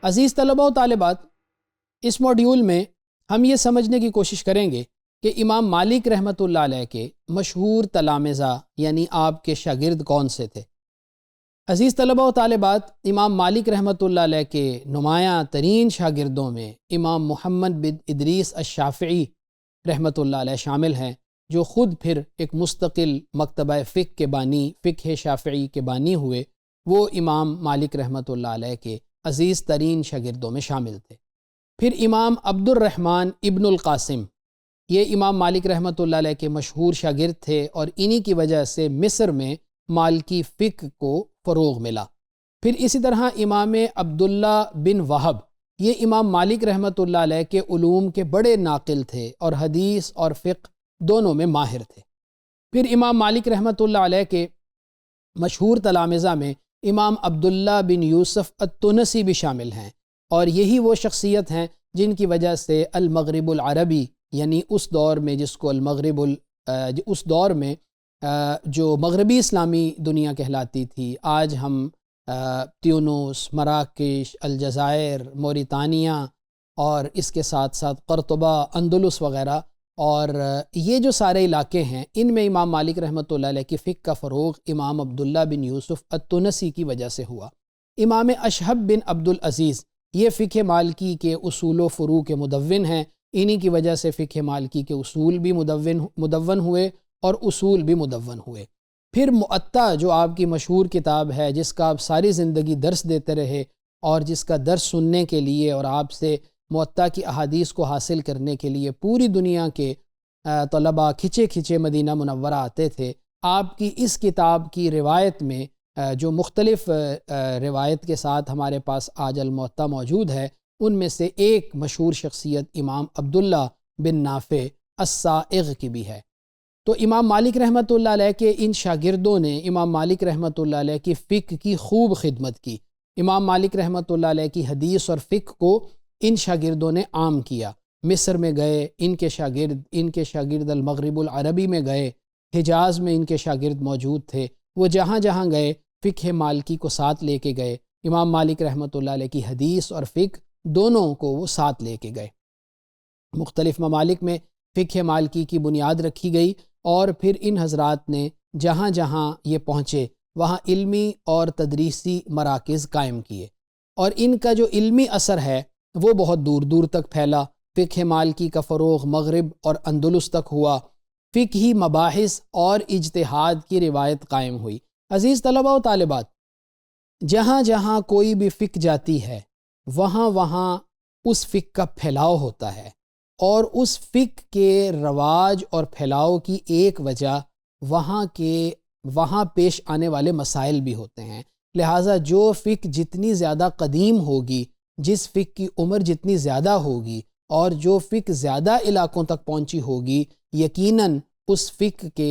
عزیز طلباء و طالبات، اس موڈیول میں ہم یہ سمجھنے کی کوشش کریں گے کہ امام مالک رحمۃ اللہ علیہ کے مشہور تلامذہ یعنی آپ کے شاگرد کون سے تھے۔ عزیز طلباء و طالبات، امام مالک رحمۃ اللہ علیہ کے نمایاں ترین شاگردوں میں امام محمد بن ادریس الشافعی رحمۃ اللہ علیہ شامل ہیں، جو خود پھر ایک مستقل مکتبہ فقہ کے بانی، فقہ شافعی کے بانی ہوئے۔ وہ امام مالک رحمۃ اللہ علیہ کے عزیز ترین شاگردوں میں شامل تھے۔ پھر امام عبد الرحمن ابن القاسم، یہ امام مالک رحمۃ اللہ علیہ کے مشہور شاگرد تھے، اور انہی کی وجہ سے مصر میں مالکی فقہ کو فروغ ملا۔ پھر اسی طرح امام عبداللہ بن وہب، یہ امام مالک رحمۃ اللہ علیہ کے علوم کے بڑے ناقل تھے اور حدیث اور فقہ دونوں میں ماہر تھے۔ پھر امام مالک رحمۃ اللہ علیہ کے مشہور تلامذہ میں امام عبداللہ بن یوسف التونسی بھی شامل ہیں، اور یہی وہ شخصیت ہیں جن کی وجہ سے المغرب العربی، یعنی اس دور میں جس کو اس دور میں جو مغربی اسلامی دنیا کہلاتی تھی، آج ہم تیونس، مراکش، الجزائر، موریتانیہ اور اس کے ساتھ ساتھ قرطبہ، اندلس وغیرہ، اور یہ جو سارے علاقے ہیں، ان میں امام مالک رحمۃ اللہ علیہ کی فقہ کا فروغ امام عبداللہ بن یوسف التونسی کی وجہ سے ہوا۔ امام اشہب بن عبد العزیز، یہ فقہ مالکی کے اصول و فروع کے مدون ہیں، انہی کی وجہ سے فقہ مالکی کے اصول بھی مدون ہوئے اور اصول بھی مدون ہوئے۔ پھر مؤطا، جو آپ کی مشہور کتاب ہے، جس کا آپ ساری زندگی درس دیتے رہے، اور جس کا درس سننے کے لیے اور آپ سے مؤطا کی احادیث کو حاصل کرنے کے لیے پوری دنیا کے طلباء کھچے کھچے مدینہ منورہ آتے تھے، آپ کی اس کتاب کی روایت میں جو مختلف روایت کے ساتھ ہمارے پاس آج المؤطا موجود ہے، ان میں سے ایک مشہور شخصیت امام عبداللہ بن نافع السائغ کی بھی ہے۔ تو امام مالک رحمۃ اللہ علیہ کے ان شاگردوں نے امام مالک رحمۃ اللہ علیہ کی فقہ کی خوب خدمت کی۔ امام مالک رحمۃ اللہ علیہ کی حدیث اور فقہ کو ان شاگردوں نے عام کیا۔ مصر میں گئے ان کے شاگرد المغرب العربی میں گئے، حجاز میں ان کے شاگرد موجود تھے، وہ جہاں جہاں گئے فقہ مالکی کو ساتھ لے کے گئے۔ امام مالک رحمۃ اللہ علیہ کی حدیث اور فقہ دونوں کو وہ ساتھ لے کے گئے۔ مختلف ممالک میں فقہ مالکی کی بنیاد رکھی گئی، اور پھر ان حضرات نے جہاں جہاں یہ پہنچے وہاں علمی اور تدریسی مراکز قائم کیے، اور ان کا جو علمی اثر ہے وہ بہت دور دور تک پھیلا۔ فقہ مالکی کا فروغ مغرب اور اندلس تک ہوا، فقہی مباحث اور اجتہاد کی روایت قائم ہوئی۔ عزیز طلباء و طالبات، جہاں جہاں کوئی بھی فقہ جاتی ہے وہاں وہاں اس فقہ کا پھیلاؤ ہوتا ہے، اور اس فقہ کے رواج اور پھیلاؤ کی ایک وجہ وہاں پیش آنے والے مسائل بھی ہوتے ہیں۔ لہٰذا جو فقہ جتنی زیادہ قدیم ہوگی، جس فقہ کی عمر جتنی زیادہ ہوگی، اور جو فقہ زیادہ علاقوں تک پہنچی ہوگی، یقیناً اس فقہ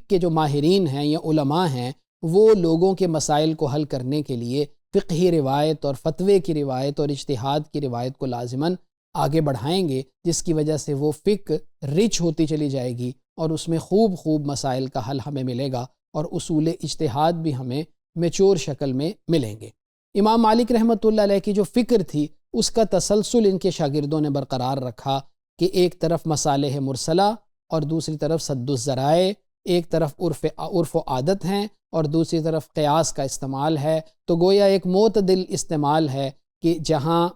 کے جو ماہرین ہیں یا علماء ہیں، وہ لوگوں کے مسائل کو حل کرنے کے لیے فقہی روایت اور فتوے کی روایت اور اجتہاد کی روایت کو لازماً آگے بڑھائیں گے، جس کی وجہ سے وہ فقہ رچ ہوتی چلی جائے گی، اور اس میں خوب مسائل کا حل ہمیں ملے گا، اور اصول اجتہاد بھی ہمیں میچور شکل میں ملیں گے۔ امام مالک رحمۃ اللہ علیہ کی جو فکر تھی، اس کا تسلسل ان کے شاگردوں نے برقرار رکھا کہ ایک طرف مصالح مرسلہ اور دوسری طرف سد الذرائع، ایک طرف عرف و عادت ہیں اور دوسری طرف قیاس کا استعمال ہے۔ تو گویا ایک معتدل استعمال ہے کہ جہاں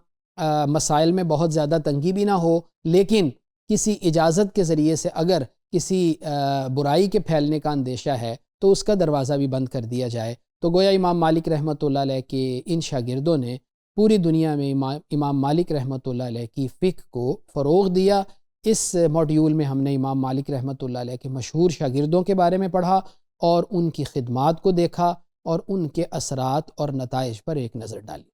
مسائل میں بہت زیادہ تنگی بھی نہ ہو، لیکن کسی اجازت کے ذریعے سے اگر کسی برائی کے پھیلنے کا اندیشہ ہے تو اس کا دروازہ بھی بند کر دیا جائے۔ تو گویا امام مالک رحمۃ اللہ علیہ کے ان شاگردوں نے پوری دنیا میں امام مالک رحمۃ اللہ علیہ کی فقہ کو فروغ دیا۔ اس موڈیول میں ہم نے امام مالک رحمۃ اللہ علیہ کے مشہور شاگردوں کے بارے میں پڑھا، اور ان کی خدمات کو دیکھا، اور ان کے اثرات اور نتائج پر ایک نظر ڈالی۔